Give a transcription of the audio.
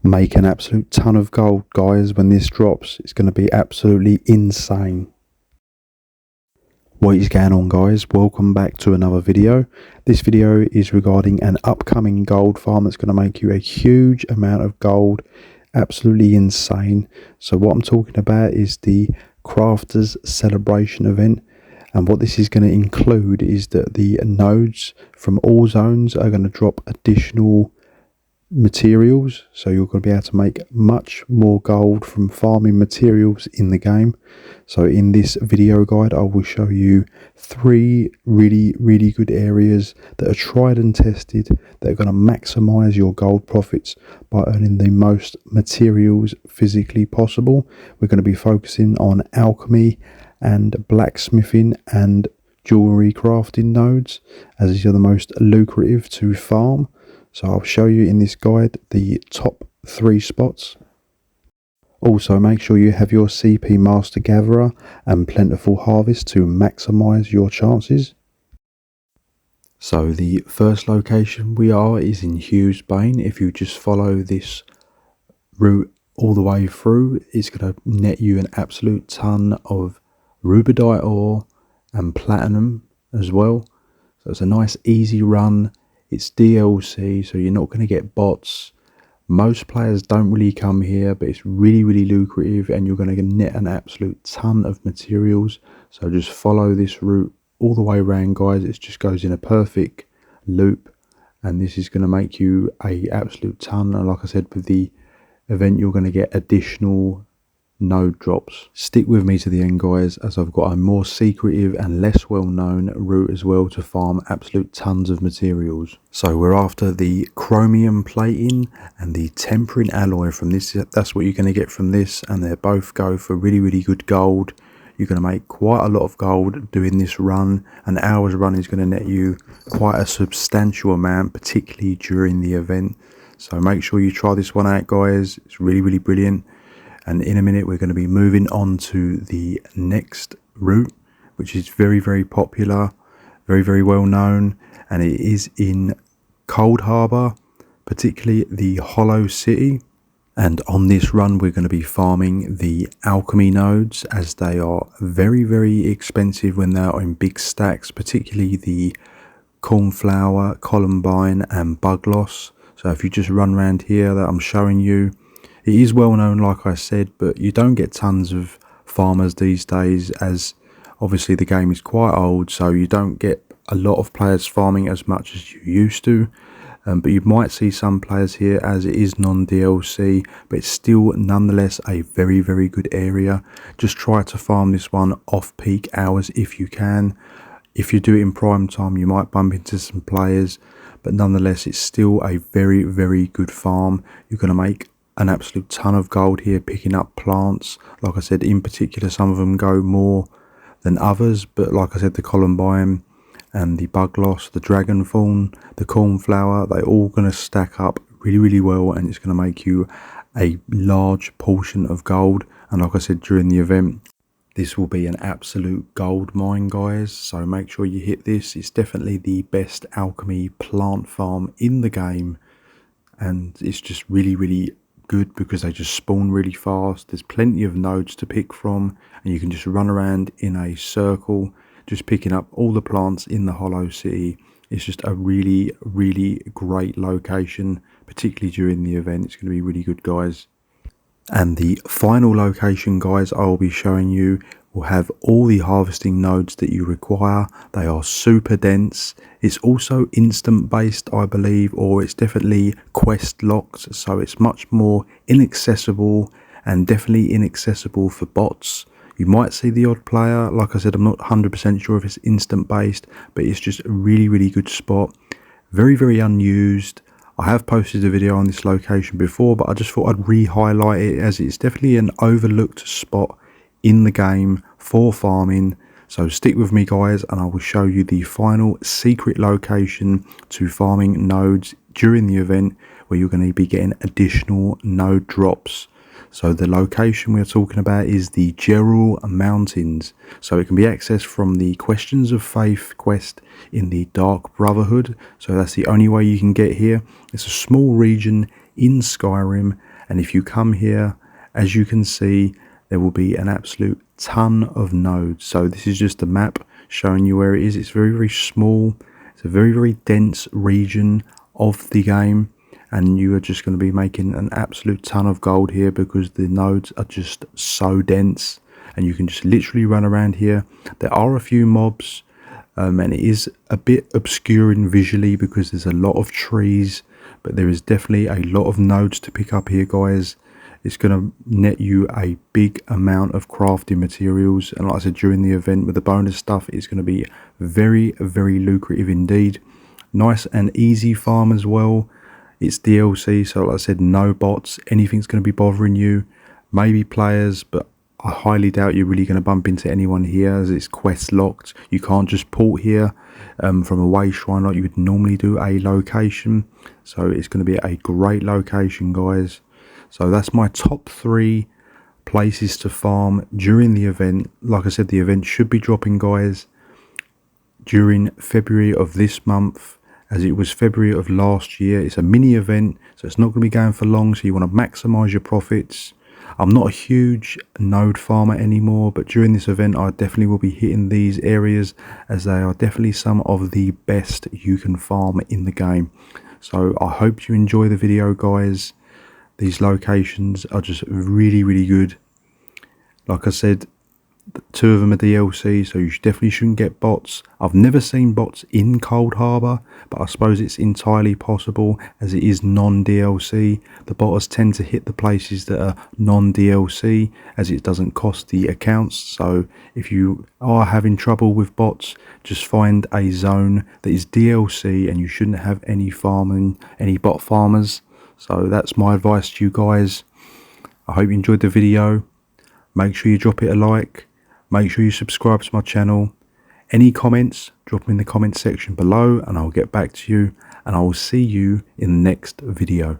Make an absolute ton of gold, guys. When this drops, it's going to be absolutely insane. What is going on, guys? Welcome back to another video. This video is regarding an upcoming gold farm that's going to make you a huge amount of gold. Absolutely insane. So what I'm talking about is the Crafters Celebration event. And what this is going to include is that the nodes from all zones are going to drop additional materials, so you're going to be able to make much more gold from farming materials in the game. So in this video guide I will show you 3 really good areas that are tried and tested that are going to maximize your gold profits by earning the most materials physically possible. We're going to be focusing on alchemy and blacksmithing and jewelry crafting nodes, as these are the most lucrative to farm. So I'll show you in this guide the top 3 spots. Also make sure you have your CP Master Gatherer and Plentiful Harvest to maximise your chances. So the first location we are is in Bane. If you just follow this route all the way through, it's going to net you an absolute ton of rubidite ore and platinum as well. So it's a nice easy run. It's DLC, so you're not going to get bots. Most players don't really come here, but it's really lucrative and you're going to net an absolute ton of materials. So just follow this route all the way around, guys. It just goes in a perfect loop and this is going to make you a absolute ton. And like I said, with the event you're going to get additional node drops. Stick with me to the end, guys, as I've got a more secretive and less well known route as well to farm absolute tons of materials. So we're after the chromium plating and the tempering alloy from this. That's what you're going to get from this, and they both go for really good gold. You're going to make quite a lot of gold doing this run. An hour's run is going to net you quite a substantial amount, particularly during the event. So make sure you try this one out, guys. It's really brilliant. And in a minute we're going to be moving on to the next route, which is very popular, very well known, and it is in Cold Harbour, particularly the Hollow City. And on this run we're going to be farming the alchemy nodes, as they are very expensive when they're in big stacks, particularly the cornflower, columbine and bug loss. So if you just run around here that I'm showing you, it is well known, like I said, but you don't get tons of farmers these days, as obviously the game is quite old, so you don't get a lot of players farming as much as you used to. But you might see some players here, as it is non-DLC, but it's still nonetheless a very good area. Just try to farm this one off peak hours if you can. If you do it in prime time you might bump into some players, but nonetheless it's still a very good farm. You're going to make an absolute ton of gold here picking up plants. Like I said, in particular some of them go more than others, but like I said, the columbine and the bug loss, the dragon fawn, the cornflower, they're all going to stack up really well, and it's going to make you a large portion of gold. And like I said, during the event this will be an absolute gold mine, guys, so make sure you hit this. It's definitely the best alchemy plant farm in the game, and it's just really good because they just spawn really fast. There's plenty of nodes to pick from, and you can just run around in a circle just picking up all the plants in the Hollow City. It's just a really great location, particularly during the event. It's going to be really good, guys. And the final location, guys, I'll be showing you will have all the harvesting nodes that you require. They are super dense. It's also instant based, I believe, or it's definitely quest locked, so it's much more inaccessible, and definitely inaccessible for bots. You might see the odd player. Like I said, I'm not 100% sure if it's instant based, but it's just a really good spot. Very unused. I have posted a video on this location before, but I just thought I'd re-highlight it, as it's definitely an overlooked spot in the game for farming. So stick with me, guys, and I will show you the final secret location to farming nodes during the event, where you're going to be getting additional node drops. So the location we're talking about is the Jerall Mountains. So it can be accessed from the Questions of Faith quest in the Dark Brotherhood. So that's the only way you can get here. It's a small region in Skyrim, And if you come here, as you can see, there will be an absolute ton of nodes. So this is just a map showing you where it is. It's very, very small. It's a very, very dense region of the game, and you are just going to be making an absolute ton of gold here because the nodes are just so dense, and you can just literally run around here. There are a few mobs, and it is a bit obscuring visually because there's a lot of trees, but there is definitely a lot of nodes to pick up here, guys. It's going to net you a big amount of crafting materials, and like I said, during the event with the bonus stuff, it's going to be very, very lucrative indeed. Nice and easy farm as well. It's DLC, so like I said, no bots, anything's going to be bothering you. Maybe players, but I highly doubt you're really going to bump into anyone here as it's quest locked. You can't just port here from a way shrine like you would normally do a location. So it's going to be a great location, guys. So that's my top 3 places to farm during the event. Like I said, the event should be dropping, guys, during February of this month, as it was February of last year. It's a mini event, so it's not going to be going for long, so you want to maximize your profits. I'm not a huge node farmer anymore, but during this event I definitely will be hitting these areas, as they are definitely some of the best you can farm in the game. So I hope you enjoy the video, guys. These locations are just really, really good. Like I said, 2 of them are DLC, so you definitely shouldn't get bots. I've never seen bots in Cold Harbour, but I suppose it's entirely possible as it is non-DLC. The bots tend to hit the places that are non-DLC, as it doesn't cost the accounts. So if you are having trouble with bots, just find a zone that is DLC, and you shouldn't have any bot farmers. So that's my advice to you guys. I hope you enjoyed the video. Make sure you drop it a like. Make sure you subscribe to my channel. Any comments, drop them in the comment section below and I'll get back to you, and I will see you in the next video.